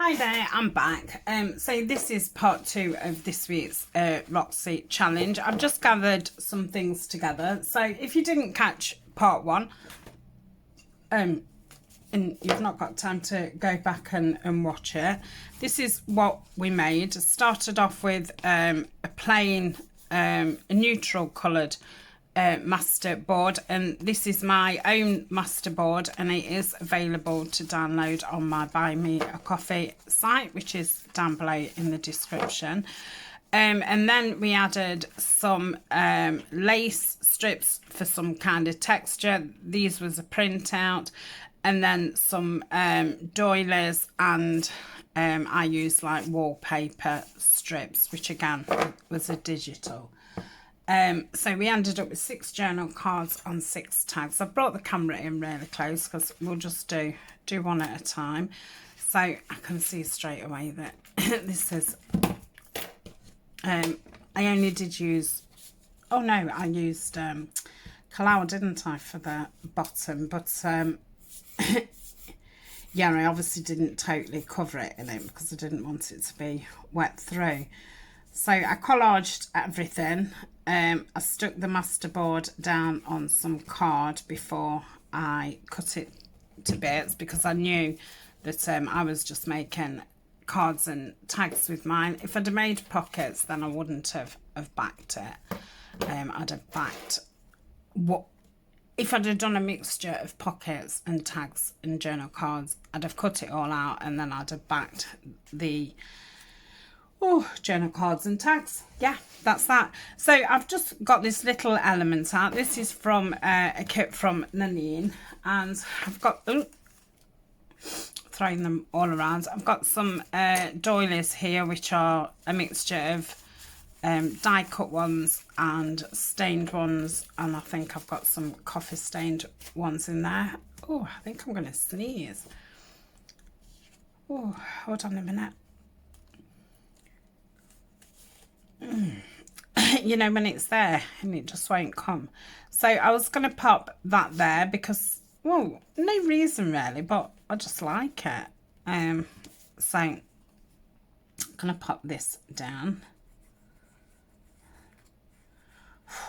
Hi there, I'm back. So this is part 2 of this week's Roxy challenge. I've just gathered some things together. So if you didn't catch part 1, and you've not got time to go back and watch it, this is what we made. Started off with a plain, a neutral coloured Masterboard, and this is my own Masterboard, and it is available to download on my Buy Me a Coffee site, which is down below in the description. And then we added some lace strips for some kind of texture. These was a printout, and then some doilies, and I used like wallpaper strips, which again was a digital. So we ended up with 6 journal cards on 6 tags. I've brought the camera in really close because we'll just do one at a time. So I can see straight away that this is, I only did use, oh no, I used Collage, didn't I, for the bottom, but yeah, I obviously didn't totally cover it in it because I didn't want it to be wet through. So I collaged everything. I stuck the Masterboard down on some card before I cut it to bits because I knew that I was just making cards and tags with mine. If I'd have made pockets, then I wouldn't have backed it. I'd have backed what if I'd have done a mixture of pockets and tags and journal cards. I'd have cut it all out, and then I'd have backed the journal cards and tags. Yeah, that's that. So I've just got this little element out. This is from a kit from Tania, and I've got throwing them all around. I've got some doilies here, which are a mixture of die cut ones and stained ones, and I think I've got some coffee stained ones in there. Oh, I think I'm going to sneeze. Oh, hold on a minute. You know, when it's there and it just won't come. So I was going to pop that there because, well, no reason really, but I just like it. So I'm going to pop this down.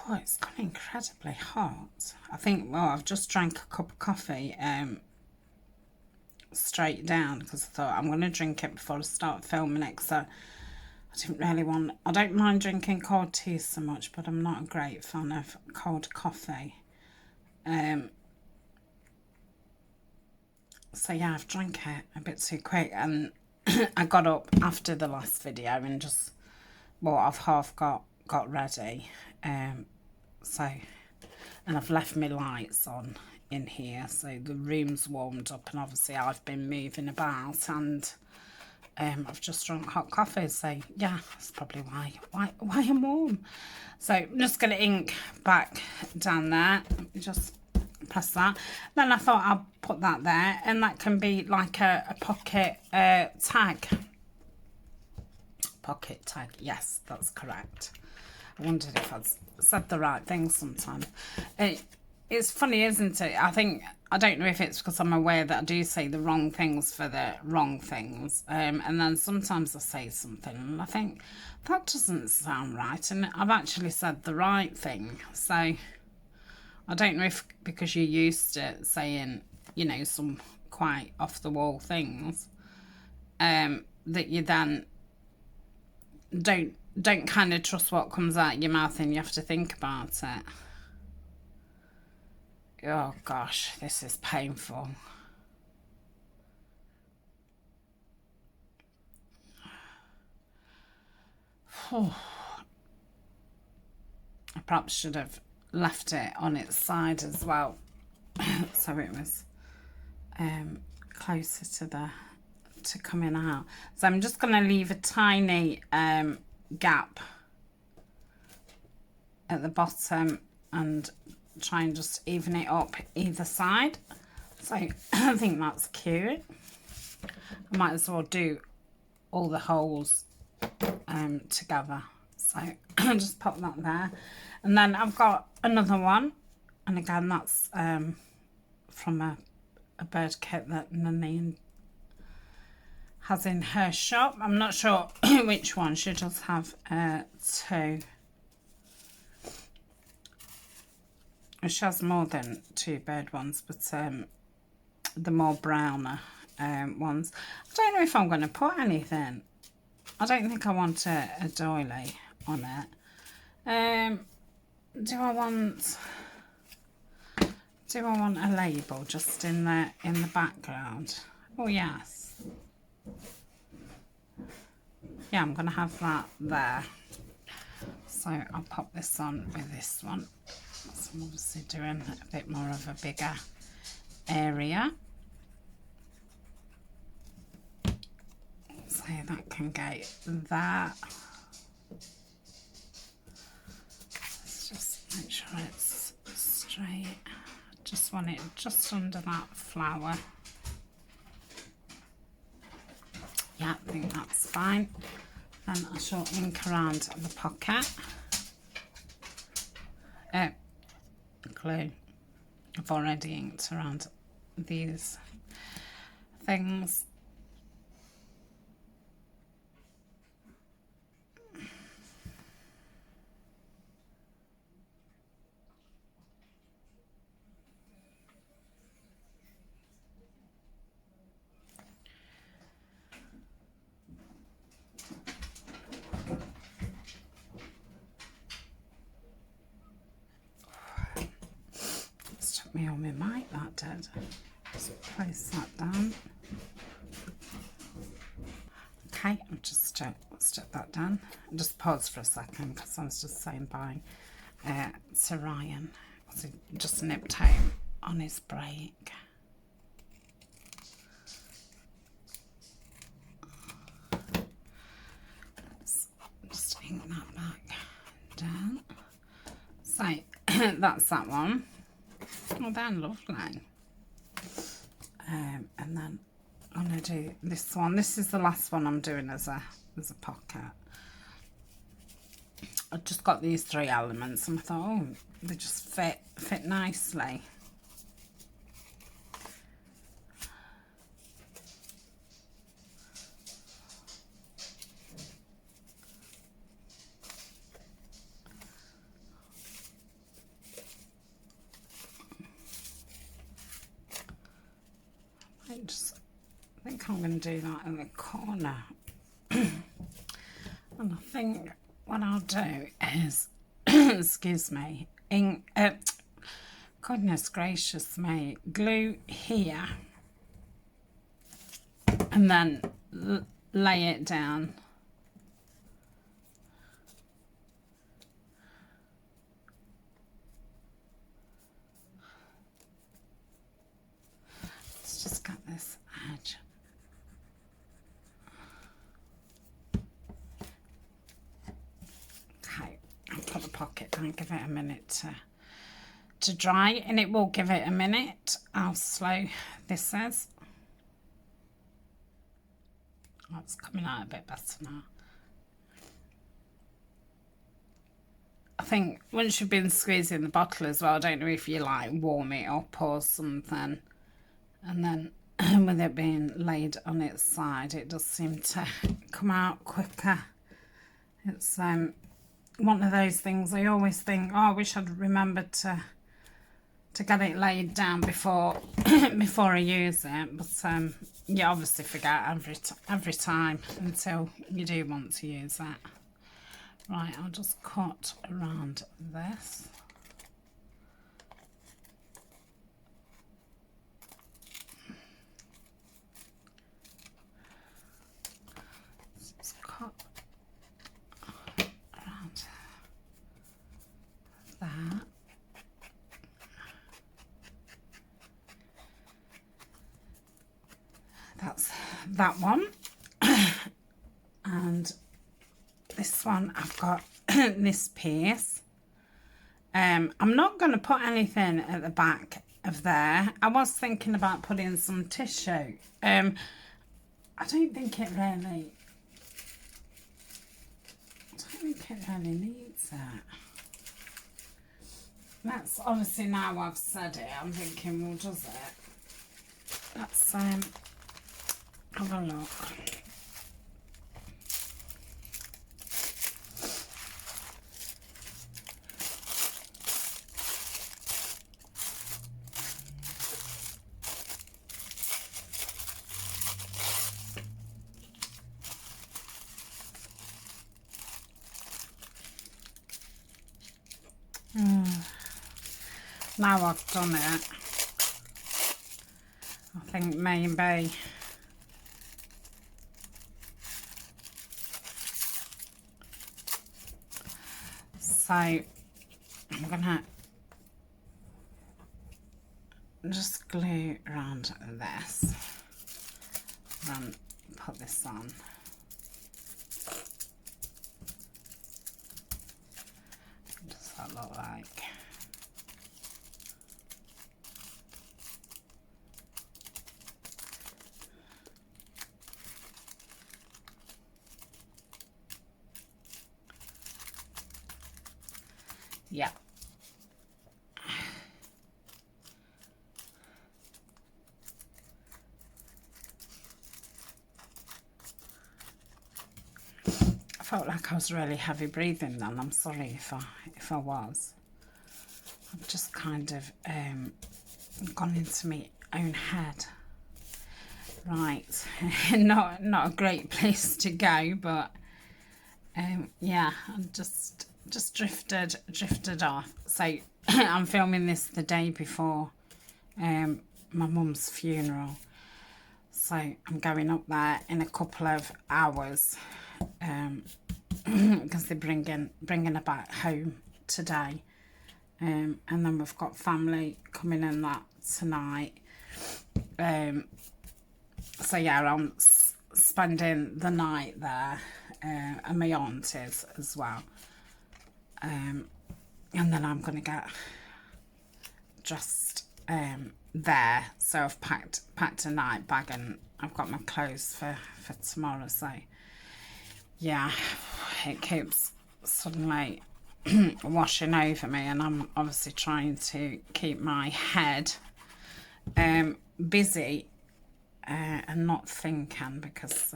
Oh, it's gone incredibly hot. I think, well, I've just drank a cup of coffee straight down because I thought I'm going to drink it before I start filming it, so I didn't really want, I don't mind drinking cold tea so much, but I'm not a great fan of cold coffee. So yeah, I've drank it a bit too quick, and I got up after the last video and just, well, I've half got ready. So, and I've left my lights on in here, so the room's warmed up, and obviously I've been moving about, and I've just drunk hot coffee, so yeah, that's probably why I'm warm. So I'm just going to ink back down there. Let me just press that. Then I thought I'll put that there, and that can be like a pocket tag. Pocket tag, yes, that's correct. I wondered if I'd said the right thing sometimes. It's funny, isn't it? I don't know if it's because I'm aware that I do say the wrong things for the wrong things. And then sometimes I say something and I think, that doesn't sound right. And I've actually said the right thing. So I don't know if because you're used to saying, you know, some quite off-the-wall things, that you then don't kind of trust what comes out your mouth, and you have to think about it. Oh gosh, this is painful. I perhaps should have left it on its side as well, so it was closer to coming out. So I'm just going to leave a tiny gap at the bottom and try and just even it up either side. So I think that's cute. I might as well do all the holes together. So I'll just pop that there, and then I've got another one, and again that's from a bird kit that Tania has in her shop. I'm not sure which one. She does have two. She has more than two bird ones, but the more browner ones. I don't know if I'm going to put anything. I don't think I want a doily on it. Do I want a label just in the background? Oh yes. Yeah, I'm going to have that there. So I'll pop this on with this one. So I'm obviously doing a bit more of a bigger area. So that can go there. Let's just make sure it's straight. Just want it just under that flower. Yeah, I think that's fine. Then I shall ink around the pocket. Glue. I've already inked around these things. Me on my mic, that did. Just place that down. Okay, I'll just stick that down. I'll just pause for a second because I was just saying bye to Ryan. So just nipped home on his break. Let's just ink that back down. So that's that one. Oh, they're lovely. And then I'm going to do this one. This is the last one I'm doing as a pocket. I just got these three elements and I thought, oh, they just fit nicely. I think I'm going to do that in the corner. And I think what I'll do is, excuse me, goodness gracious me, glue here and then lay it down. Let's just get this edge. Okay, I'll put the pocket down, give it a minute to dry, and it will give it a minute. How slow this is. Oh, it's coming out a bit better now. I think once you've been squeezing the bottle as well, I don't know if you like warm it up or something, and then with it being laid on its side, it does seem to come out quicker. It's one of those things I always think, oh, I wish I'd remembered to get it laid down before before I use it, but you obviously forget every time until you do want to use it. Right, I'll just cut around this. Just cut around that. That's that one. And this one I've got this piece. I'm not going to put anything at the back of there. I was thinking about putting some tissue. I don't think it really needs it. That's obviously, now I've said it, I'm thinking, well, does it? That's Have a look. Now I've done it, I think maybe so I'm gonna just glue around this, then put this on. What does that look like? Yeah. I felt like I was really heavy breathing then. I'm sorry if I was. I've just kind of gone into my own head. Right. not a great place to go, but yeah, I'm just drifted off. So I'm filming this the day before my mum's funeral, so I'm going up there in a couple of hours because they're bringing her back home today, and then we've got family coming in that tonight. So yeah, I'm spending the night there, and my aunt is as well. And then I'm going to get dressed there. So I've packed a night bag and I've got my clothes for tomorrow. So yeah, it keeps suddenly washing over me, and I'm obviously trying to keep my head busy and not thinking, because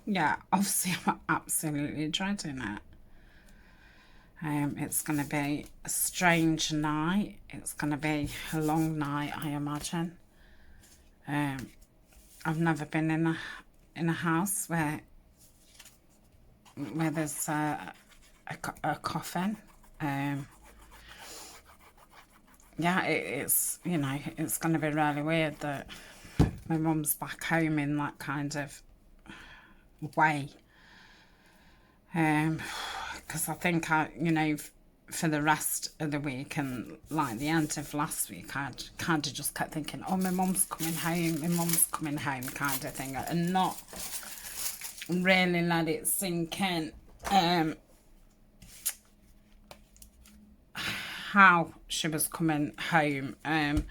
yeah, obviously I'm absolutely dreading it. It's going to be a strange night. It's going to be a long night, I imagine. I've never been in a house where there's a coffin. Yeah, it's, you know, it's going to be really weird that my mum's back home in that kind of way. Because I think you know, for the rest of the week and like the end of last week, I kind of just kept thinking, oh, my mum's coming home, kind of thing, and not really let it sink in how she was coming home. And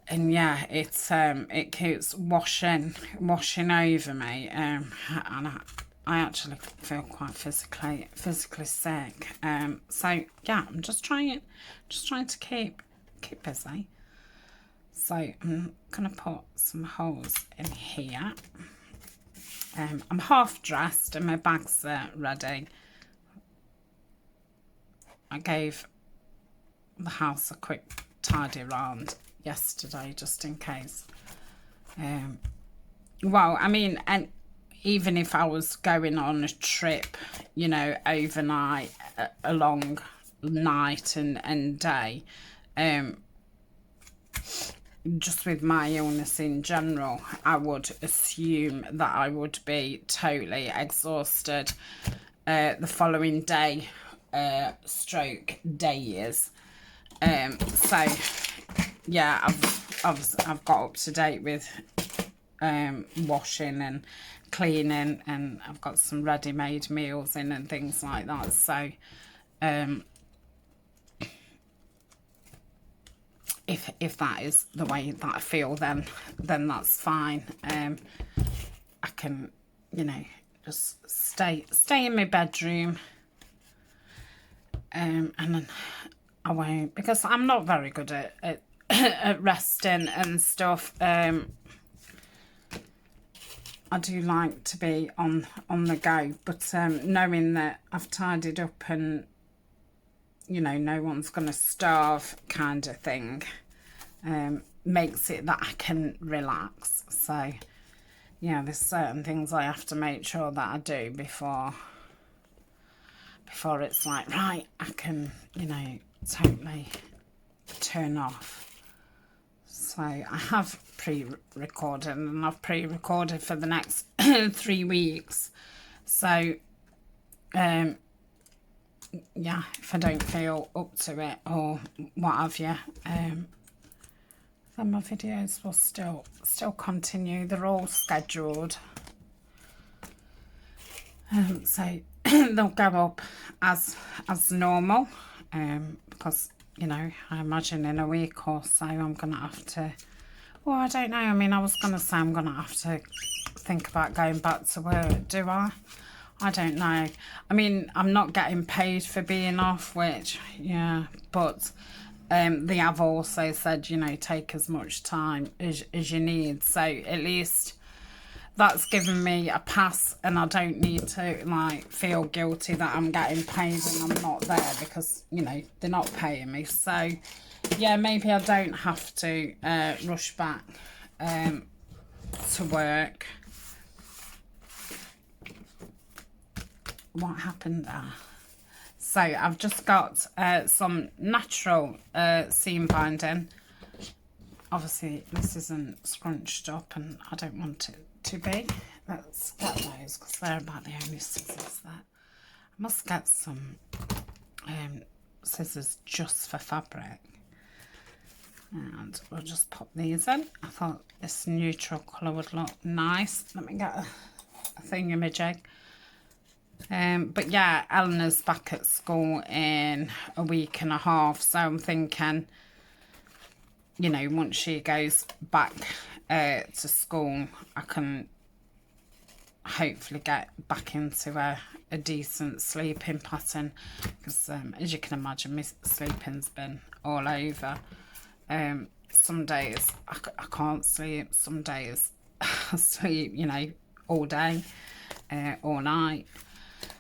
yeah, it keeps washing over me, and I actually feel quite physically sick. So yeah, I'm just trying to keep busy. So I'm gonna put some holes in here. I'm half dressed and my bags are ready. I gave the house a quick tidy round yesterday, just in case. Well, I mean, and even if I was going on a trip, you know, overnight, a long night and day, just with my illness in general, I would assume that I would be totally exhausted the following day, stroke days. So yeah, I've got up to date with washing and cleaning, and I've got some ready-made meals in and things like that. So if that is the way that I feel, then that's fine. I can, you know, just stay in my bedroom, and then I won't, because I'm not very good at resting and stuff. I do like to be on the go, but knowing that I've tidied up and, you know, no one's going to starve kind of thing, makes it that I can relax. So, yeah, there's certain things I have to make sure that I do before it's like, right, I can, you know, totally turn off. So I have pre-recorded, and I've pre-recorded for the next 3 weeks. So, yeah, if I don't feel up to it or what have you, then my videos will still continue. They're all scheduled. So they'll go up as normal, because, you know, I imagine in a week or so I'm going to have to, well, I don't know. I mean, I was going to say I'm going to have to think about going back to work, do I? I don't know. I mean, I'm not getting paid for being off, which, yeah, but they have also said, you know, take as much time as you need. So at least that's given me a pass, and I don't need to, like, feel guilty that I'm getting paid and I'm not there, because, you know, they're not paying me. So, yeah, maybe I don't have to rush back to work. What happened there? So I've just got some natural seam binding. Obviously this isn't scrunched up and I don't want it to be. Let's get those, because they're about the only scissors that I must get some scissors just for fabric. And we'll just pop these in. I thought this neutral colour would look nice. Let me get a thingamajig. But yeah, Eleanor's back at school in a week and a half, so I'm thinking, you know, once she goes back to school, I can hopefully get back into a decent sleeping pattern, because as you can imagine, my sleeping's been all over. Some days I can't sleep, some days I sleep, you know, all day, all night.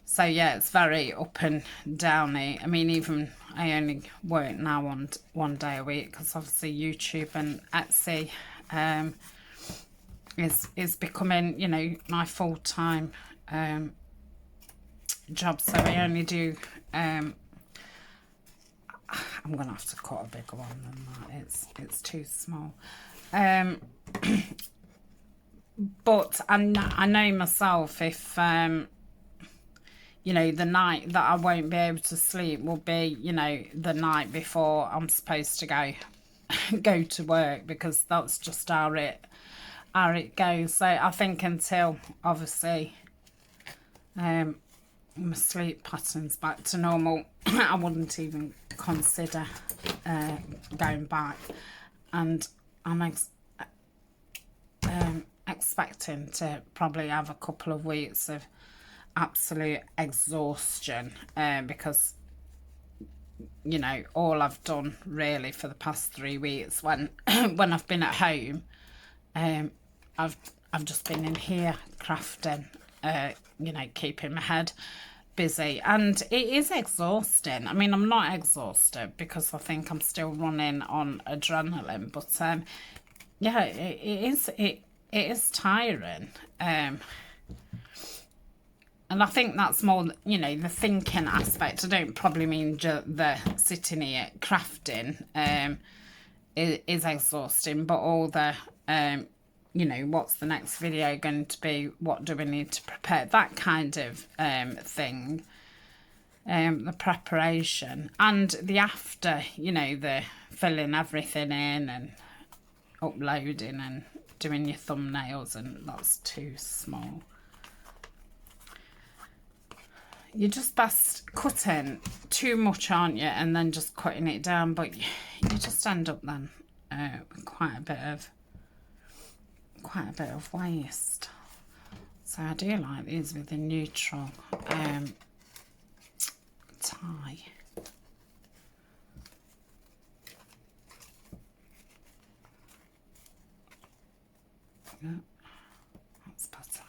So yeah, it's very up and downy. I mean, even I only work now on 1 day a week, because obviously YouTube and Etsy is becoming, you know, my full-time job. So I only do I'm gonna have to cut a bigger one than that. It's too small. But I know myself, if you know, the night that I won't be able to sleep will be, you know, the night before I'm supposed to go to work, because that's just how it goes. So I think until obviously my sleep pattern's back to normal, I wouldn't even consider going back. And I'm expecting to probably have a couple of weeks of absolute exhaustion, because, you know, all I've done really for the past 3 weeks when I've been at home, I've just been in here crafting, you know, keeping my head busy, and it is exhausting. I mean, I'm not exhausted because I think I'm still running on adrenaline, but yeah, it is tiring. And I think that's more, you know, the thinking aspect. I don't probably mean the sitting here crafting is exhausting, but all the, you know, what's the next video going to be? What do we need to prepare? That kind of thing. The preparation and the after, you know, the filling everything in and uploading and doing your thumbnails, and that's too small. You're just best cutting too much, aren't you, and then just cutting it down, but you just end up then with quite a bit of waste. So I do like these with the neutral tie. Yeah, that's better.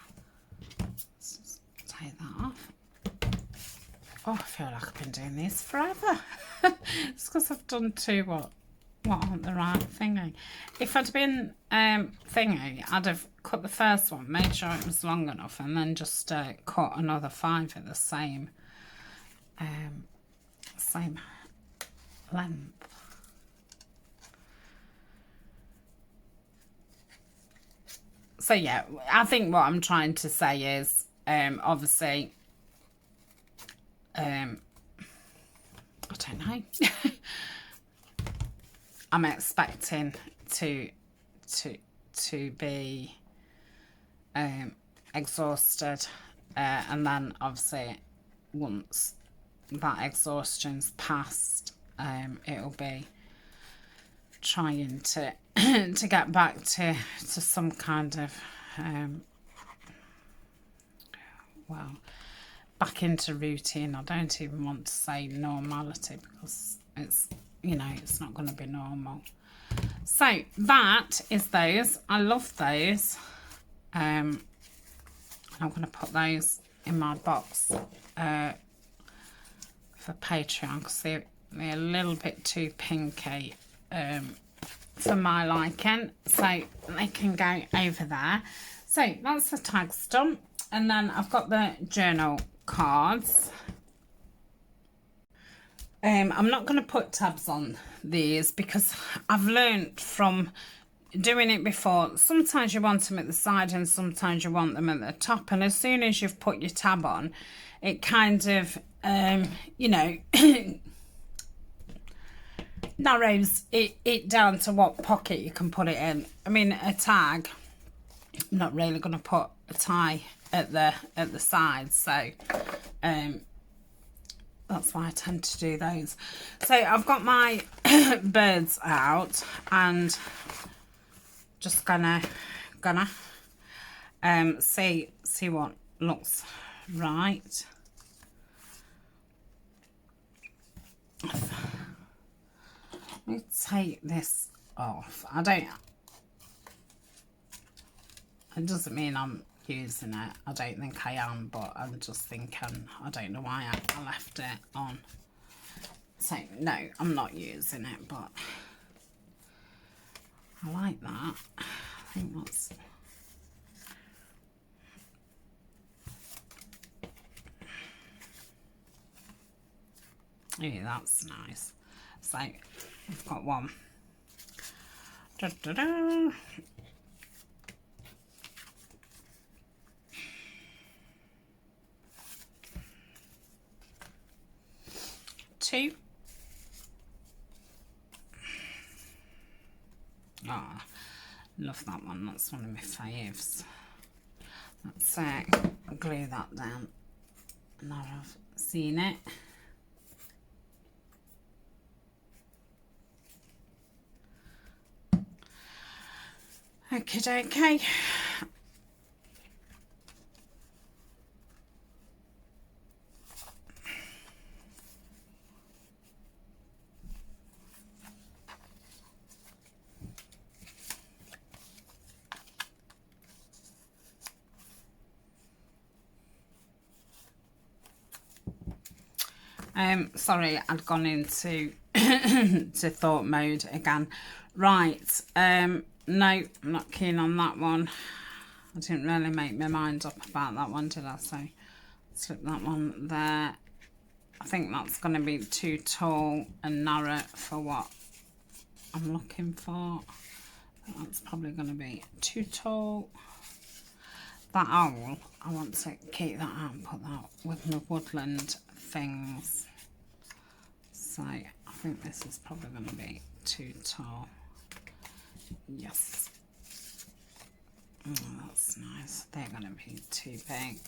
Oh, I feel like I've been doing this forever. It's because I've done two what aren't the right thingy. If I'd been thingy, I'd have cut the first one, made sure it was long enough, and then just cut another 5 at the same length. So yeah, I think what I'm trying to say is obviously I don't know. I'm expecting to be exhausted, and then obviously once that exhaustion's passed, it'll be trying to to get back to some kind of well, back into routine. I don't even want to say normality, because it's, you know, it's not going to be normal. So that is those. I love those. I'm going to put those in my box for Patreon, because they're a little bit too pinky for my liking, so they can go over there. So that's the tags done, and then I've got the journal cards. I'm not going to put tabs on these, because I've learned from doing it before, sometimes you want them at the side and sometimes you want them at the top, and as soon as you've put your tab on, it kind of you know, narrows it down to what pocket you can put it in. I mean, a tag, I'm not really going to put a tie at the side, so that's why I tend to do those. So I've got my birds out, and just gonna see what looks right. Let me take this off. It doesn't mean I'm using it. I don't think I am, but I'm just thinking, I don't know why I left it on. So no, I'm not using it, but I like that. I think that's... yeah, that's nice. So I've got one. Da, da, da. Two. Ah, love that one. That's one of my faves. Let's glue that down. Now I've seen it. Okay. Sorry, I'd gone into to thought mode again. Right, no, I'm not keen on that one. I didn't really make my mind up about that one, did I? So slip that one there. I think that's going to be too tall and narrow for what I'm looking for. That's probably going to be too tall. That owl, I want to keep that out and put that with my woodland things. So I think this is probably going to be too tall. Yes. Oh, that's nice. They're going to be too big.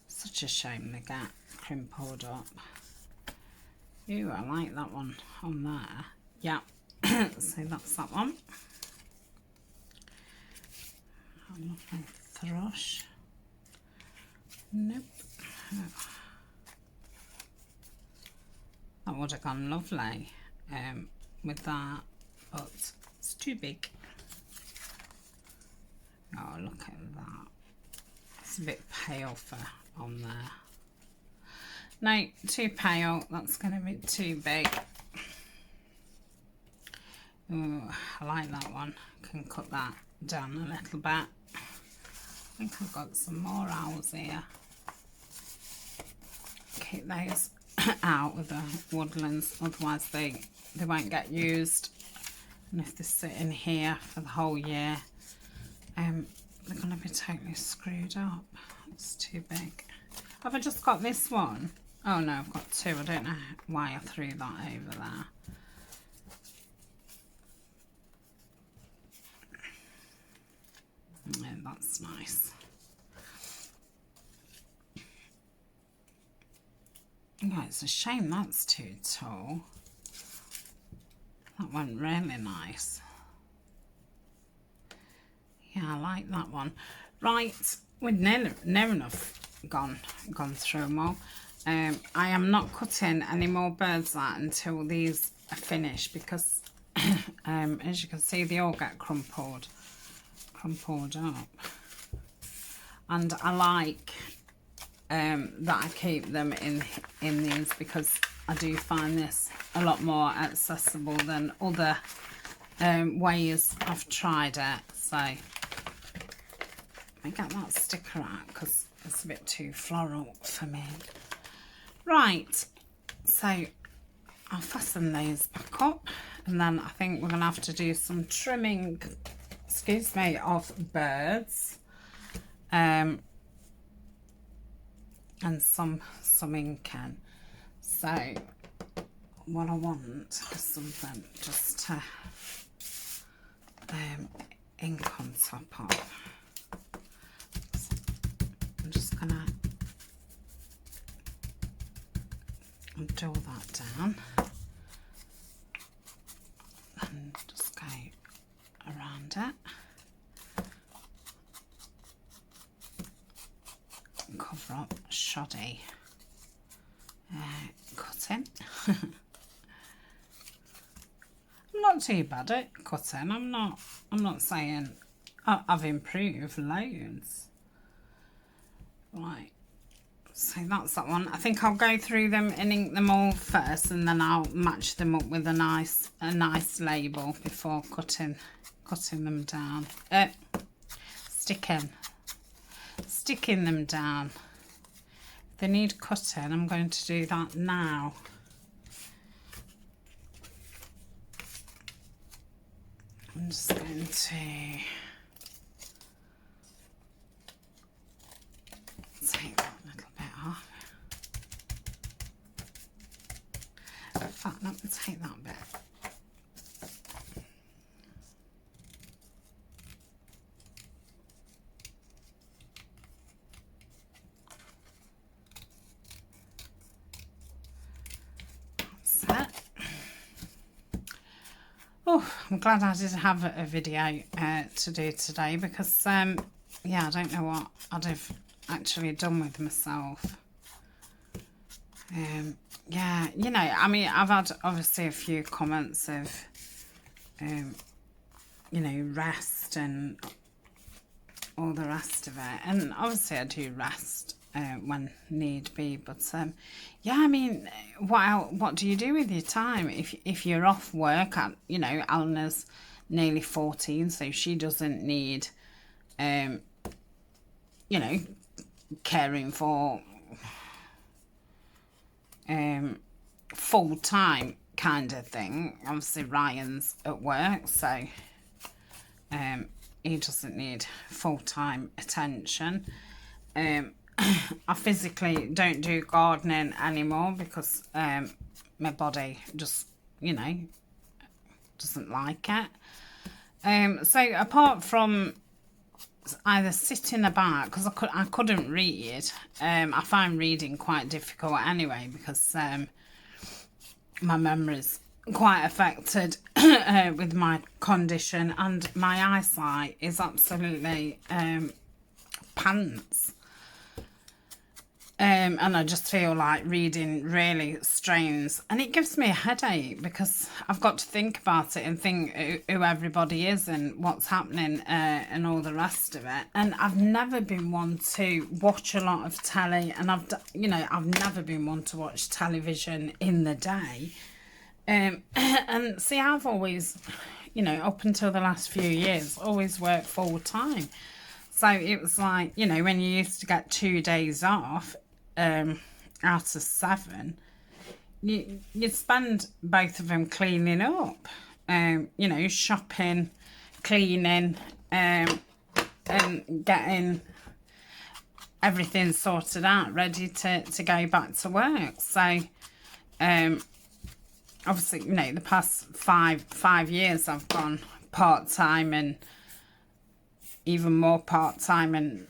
Such a shame they get crimpled up. Ooh, I like that one on there. Yeah. So that's that one. I'm looking thrush. Nope. That would have gone lovely with that, but it's too big. Oh, look at that. It's a bit pale for on there. No, too pale. That's going to be too big. Ooh, I like that one. Can cut that down a little bit. I think I've got some more owls here. Keep those out with the woodlands, otherwise they won't get used. And if they sit in here for the whole year, they're going to be totally screwed up. It's too big. Have I just got this one? Oh no, I've got two. I don't know why I threw that over there. Yeah, that's nice. Yeah, it's a shame that's too tall. That went really nice. Yeah, I like that one. Right, we've near enough gone through them all. I am not cutting any more birds out until these are finished, because as you can see, they all get crumpled up. And I like that I keep them in these, because I do find this a lot more accessible than other ways I've tried it. So I get that sticker out because it's a bit too floral for me. Right, so I'll fasten these back up, and then I think we're going to have to do some trimming, excuse me, of birds, and some inking. So what I want is something just to ink on top of. So I'm just going to do that down and just go around it. Cover up shoddy cutting. I'm not too bad at cutting. I'm not saying I've improved loads. Right, so that's that one. I think I'll go through them and ink them all first, and then I'll match them up with a nice label before cutting them down. Sticking them down. If they need cutting, I'm going to do that now. I'm just going to take that little bit off. In fact, let me take that bit. Oh, I'm glad I did have a video to do today, because yeah, I don't know what I'd have actually done with myself. Yeah, you know, I mean, I've had obviously a few comments of you know, rest and all the rest of it, and obviously I do rest when need be, but yeah, I mean, what do you do with your time if you're off work? You know, Eleanor's nearly 14, so she doesn't need you know, caring for full-time kind of thing. Obviously Ryan's at work, so he doesn't need full-time attention. I physically don't do gardening anymore because my body just, you know, doesn't like it. So apart from either sitting about, because I couldn't read, I find reading quite difficult anyway, because my memory's quite affected with my condition, and my eyesight is absolutely pants. And I just feel like reading really strains, and it gives me a headache because I've got to think about it and think who everybody is and what's happening and all the rest of it. And I've never been one to watch a lot of telly, and I've never been one to watch television in the day. And see, I've always, up until the last few years, always worked full time. So it was like, when you used to get 2 days off out of 7, you'd spend both of them cleaning up, shopping, cleaning, and getting everything sorted out, ready to go back to work. So, obviously, the past five years I've gone part-time and even more part-time, and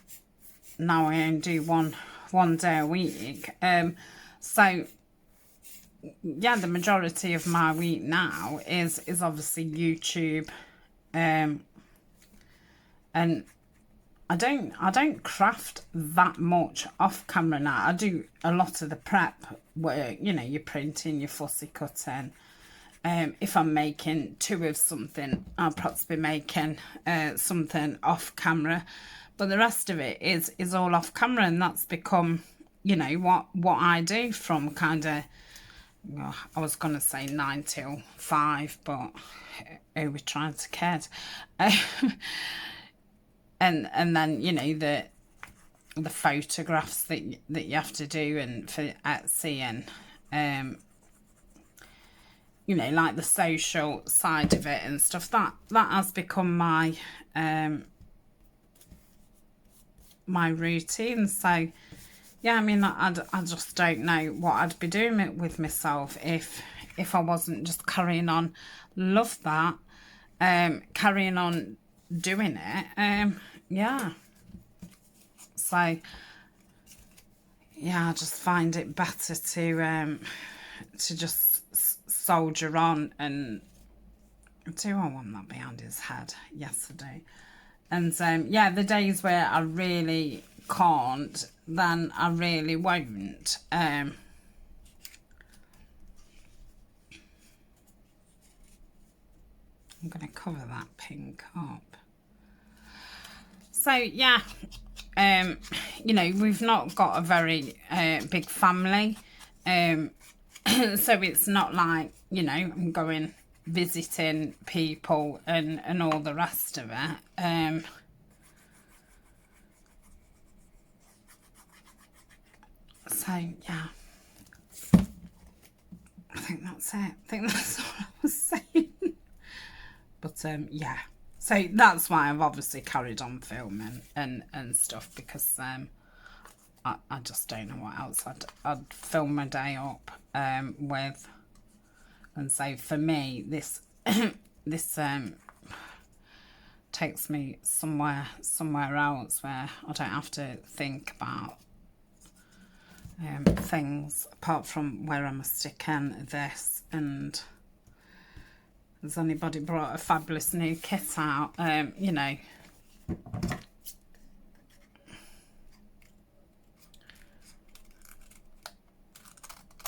now I only do one day a week. So yeah, the majority of my week now is obviously YouTube, and I don't craft that much off camera now. I do a lot of the prep work, your printing, your fussy cutting. If I'm making 2 of something, I'll probably be making something off camera, but the rest of it is all off camera, and that's become, what I do from kind of, I was gonna say 9 till 5, but who we're trying to kid. And then the photographs that you have to do, and for Etsy, and like the social side of it and stuff, that has become my my routine. So yeah, I mean, I just don't know what I'd be doing with myself if I wasn't just carrying on. Love that. Carrying on doing it. Yeah. So yeah, I just find it better to just soldier on. And do I want that behind his head? Yes, I do. And yeah, the days where I really can't, then I really won't. I'm going to cover that pink up. So yeah, we've not got a very big family, so it's not like, I'm going visiting people and all the rest of it. So yeah, I think that's it. I think that's all I was saying. But yeah, so that's why I've obviously carried on filming and stuff, because I just don't know what else I'd film my day up with. And so for me, this this takes me somewhere else where I don't have to think about things apart from where I'm sticking this. And has anybody brought a fabulous new kit out?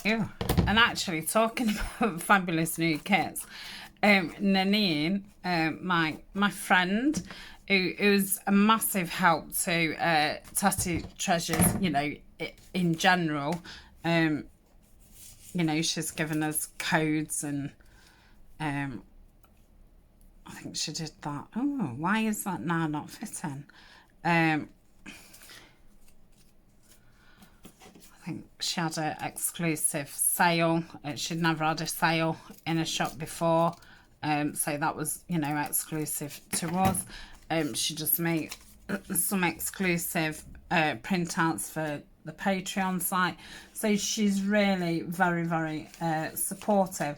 Ew. And actually, talking about fabulous new kits, Nanine, my friend, who's a massive help to Tatty Treasures, in general, she's given us codes, and I think she did that. Oh, why is that now not fitting? I think she had an exclusive sale. She'd never had a sale in a shop before, so that was, exclusive to us. She just made some exclusive printouts for the Patreon site, so she's really very, very supportive.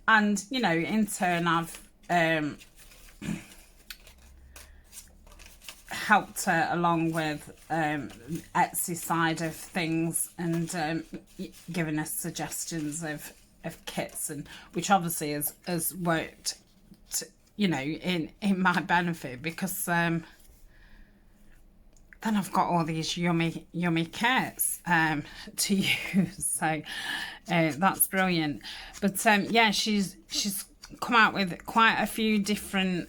And in turn, I've helped her along with Etsy side of things, and given us suggestions of kits, and which obviously has worked in my benefit, because then I've got all these yummy kits to use, so that's brilliant. But yeah, she's come out with quite a few different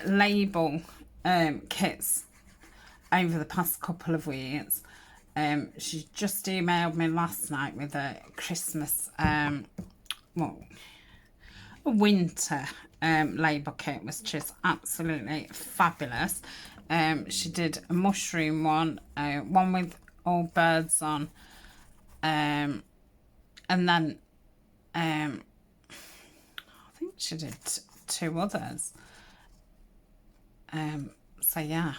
label kits over the past couple of weeks. She just emailed me last night with a Christmas, well, a winter label kit, which is absolutely fabulous. She did a mushroom one, one with all birds on, and then I think she did two others. So yeah,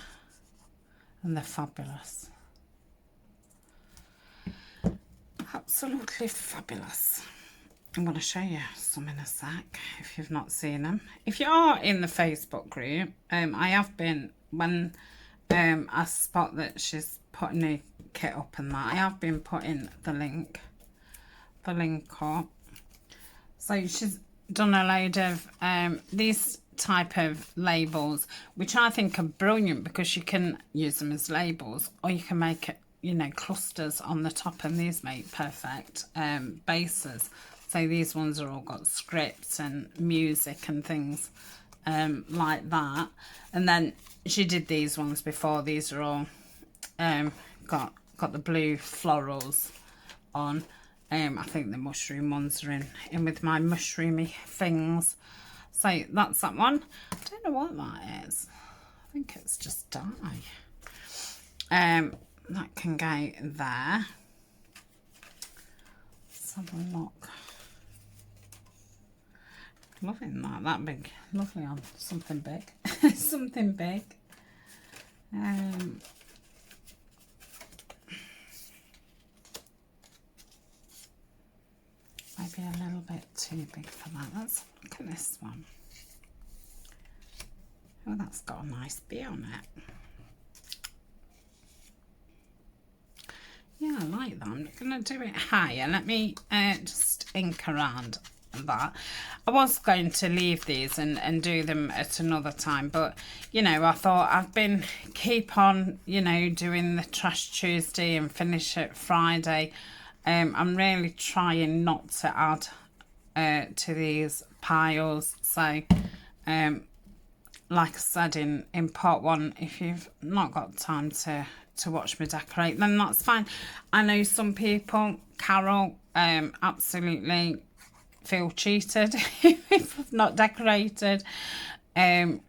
and they're fabulous. Absolutely fabulous. I'm going to show you some in a sec if you've not seen them. If you are in the Facebook group, I have been, when I spot that she's putting a kit up and that, I have been putting the link up. So she's done a load of these type of labels, which I think are brilliant because you can use them as labels, or you can make it, you know, clusters on the top, and these make perfect bases. So these ones are all got scripts and music and things like that. And then she did these ones before. These are all got the blue florals on. I think the mushroom ones are in with my mushroomy things. So that's that one. I don't know what that is. I think it's just dye. That can go there. Let's have a look. Loving that big, lovely on something big. Something big. Maybe a little bit too big for that. Let's look at this one. Oh, that's got a nice bee on it. Yeah, I like that. I'm going to do it higher. Let me just ink around that. I was going to leave these and do them at another time, but you know, I thought I've been keep on, you know, doing the Trash Tuesday and finish it Friday. I'm really trying not to add to these piles. So like I said in part one, if you've not got time to watch me decorate, then that's fine. I know some people, Carol, absolutely feel cheated if I've not decorated, and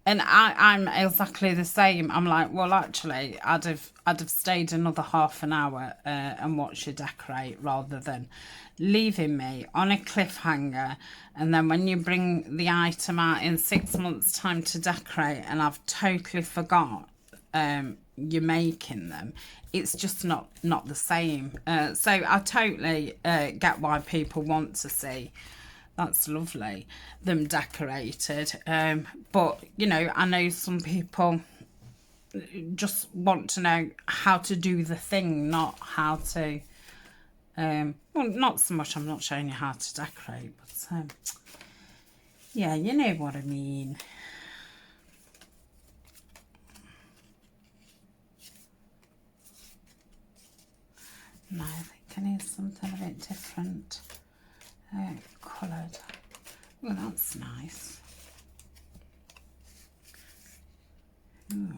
I'm exactly the same. I'm like, well, actually I'd have stayed another half an hour and watched you decorate, rather than leaving me on a cliffhanger, and then when you bring the item out in 6 months time to decorate and I've totally forgot you're making them, it's just not the same. So I totally get why people want to see, that's lovely, them decorated, but you know, I know some people just want to know how to do the thing, not how to well, not so much I'm not showing you how to decorate, but yeah, you know what I mean. No, I think I need something a bit different, coloured. Well, that's nice. Ooh.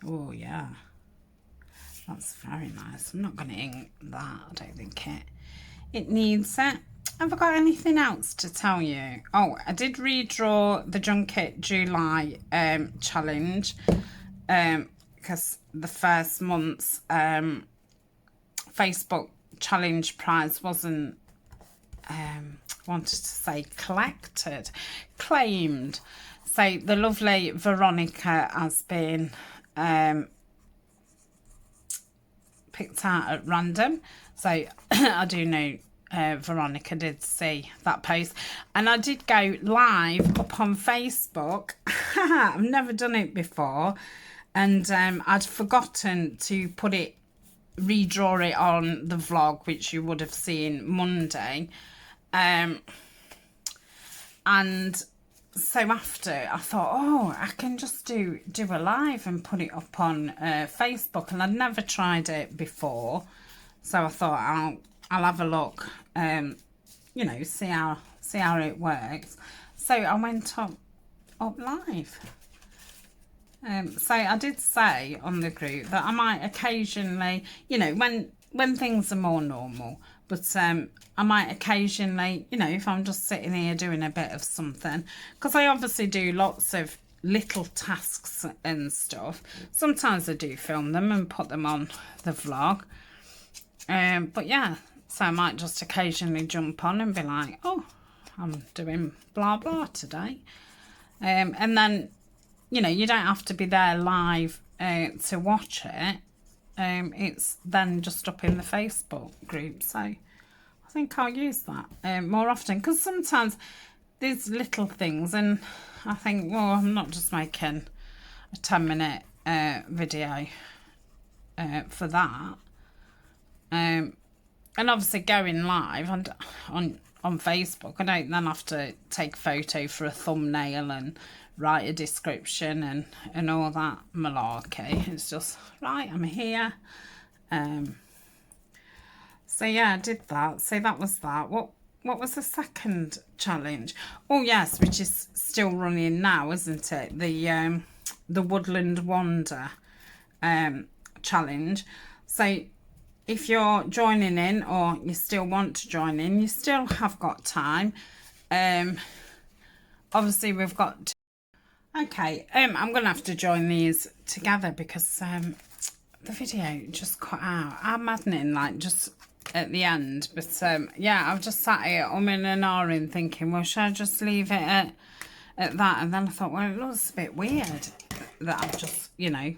Oh, yeah. That's very nice. I'm not going to ink that. I don't think it needs it. Have I got anything else to tell you? Oh, I did redraw the Junket July challenge, because the first month's Facebook challenge prize wasn't, wanted to say claimed. So the lovely Veronica has been picked out at random. So I do know Veronica did see that post, and I did go live up on Facebook. I've never done it before, and I'd forgotten to redraw it on the vlog, which you would have seen Monday, and so after I thought, oh, I can just do a live and put it up on Facebook, and I'd never tried it before, so I thought I'll have a look, you know, see how it works. So I went up live. So I did say on the group that I might occasionally, you know, when things are more normal, but I might occasionally, you know, if I'm just sitting here doing a bit of something, because I obviously do lots of little tasks and stuff. Sometimes I do film them and put them on the vlog. But yeah, so I might just occasionally jump on and be like, oh, I'm doing blah blah today. And then, you know, you don't have to be there live to watch it. It's then just up in the Facebook group. So I think I'll use that more often, because sometimes there's little things and I think, well, I'm not just making a 10-minute video for that. And obviously going live on Facebook, I don't then have to take a photo for a thumbnail and write a description and all that malarkey. It's just, right, I'm here. So yeah, I did that. So that was that. What was the second challenge? Oh yes, which is still running now, isn't it? The Woodland Wander challenge. So if you're joining in, or you still want to join in, you still have got time. Obviously we've got okay, I'm gonna have to join these together because the video just cut out. I'm maddening, like, just at the end. But yeah, I've just sat here umming and ahhing thinking, well, should I just leave it at that? And then I thought, well, it looks a bit weird that I've just, you know,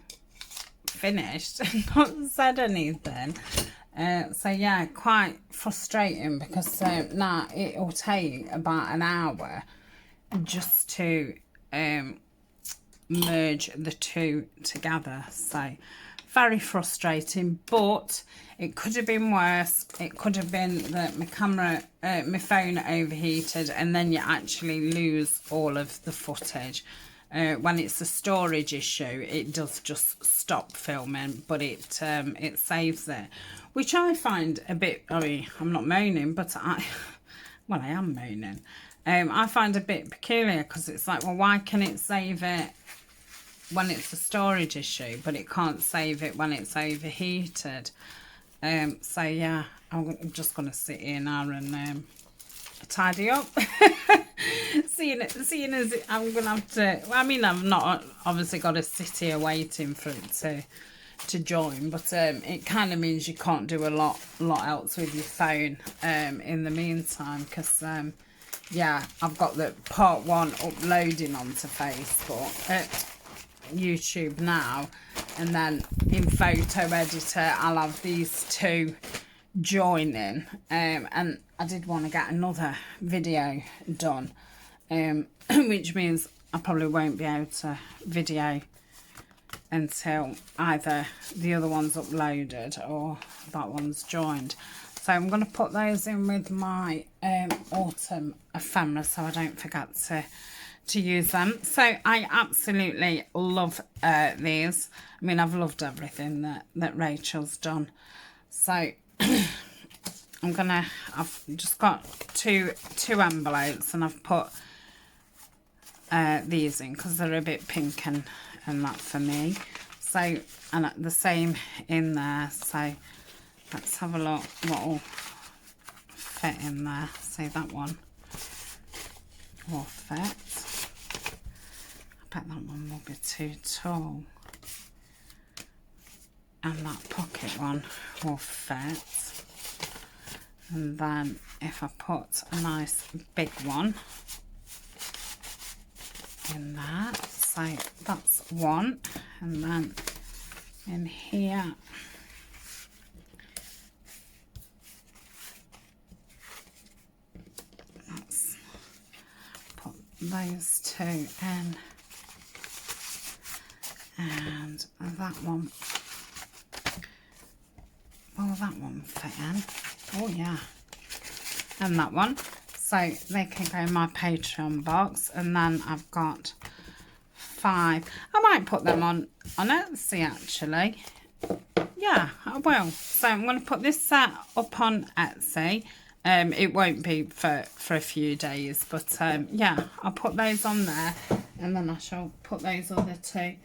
finished and not said anything. So yeah, quite frustrating, because now it'll take about an hour just to merge the two together. So very frustrating, but it could have been worse. It could have been that my camera, my phone overheated, and then you actually lose all of the footage. When it's a storage issue, it does just stop filming, but it saves it, which I find a bit, I mean, I'm not moaning, but well, I am moaning. I find a bit peculiar, because it's like, well, why can it save it when it's a storage issue, but it can't save it when it's overheated? So yeah, I'm just going to sit here now and tidy up. seeing as I'm going to have to, well, I mean, I've not obviously got to sit here waiting for it to join, but it kind of means you can't do a lot else with your phone in the meantime, because yeah, I've got the part 1 uploading onto Facebook, YouTube now, and then in photo editor I'll have these two joining, and I did want to get another video done, which means I probably won't be able to video until either the other one's uploaded or that one's joined. So I'm going to put those in with my autumn ephemera, so I don't forget to use them. So I absolutely love these. I mean, I've loved everything that Rachel's done. So I've just got two envelopes, and I've put these in because they're a bit pink and that for me. So, and the same in there. So let's have a look what will fit in there. So that one will fit. I bet that one will be too tall. And that pocket one will fit. And then if I put a nice big one in there, so that's one. And then in here, let's put those two in. And that one, will that one fit in? Oh yeah, and that one. so they can go in my Patreon box. And then I've got 5. I might put them on Etsy actually. Yeah, I will. So I'm going to put this set up on Etsy. It won't be for a few days, but yeah, I'll put those on there, and then I shall put those other 2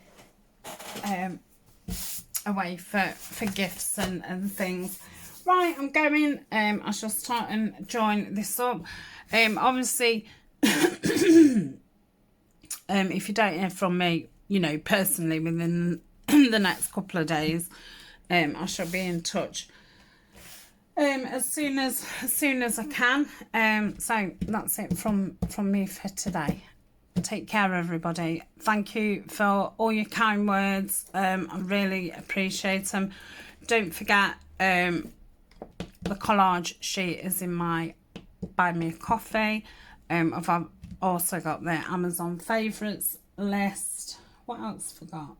away for gifts and things. Right, I'm going. I shall start and join this up. Obviously, if you don't hear from me, you know, personally within the next couple of days, I shall be in touch as soon as I can. So that's it from me for today. Take care, everybody. Thank you for all your kind words. I really appreciate them. Don't forget, the collage sheet is in my Buy Me a Coffee. I've also got the Amazon favourites list. What else forgot?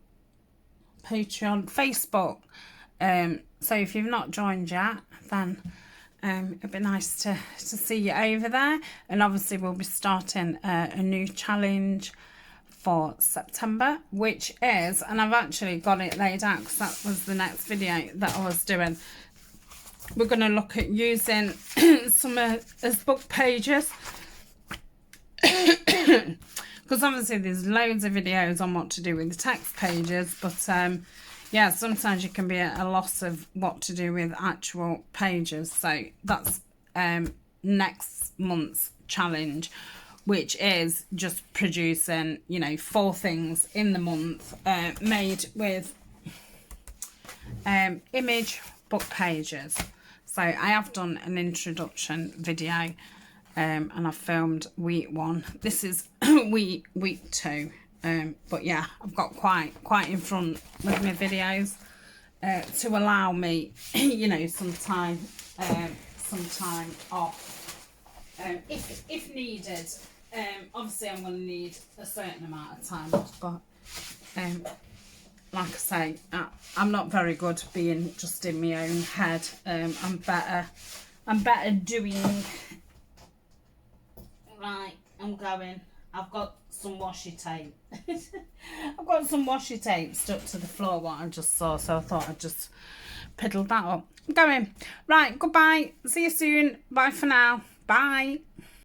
Patreon, Facebook. So if you've not joined yet, then it'd be nice to see you over there. And obviously we'll be starting a new challenge for September, which is, and I've actually got it laid out because that was the next video that I was doing. We're going to look at using some as book pages. Because obviously there's loads of videos on what to do with the text pages, but yeah, sometimes you can be at a loss of what to do with actual pages. So that's next month's challenge, which is just producing, you know, 4 things in the month made with image book pages. So I have done an introduction video, and I've filmed week 1. This is week 2. But yeah, I've got quite in front with my videos to allow me, you know, some time off if needed. Obviously, I'm going to need a certain amount of time off, but like I say, I'm not very good being just in my own head. I'm better doing. Right, I'm going. I've got some washi tape. I've got some washi tape stuck to the floor, what I just saw, so I thought I'd just piddle that up. I'm going. Right, goodbye. See you soon. Bye for now. Bye.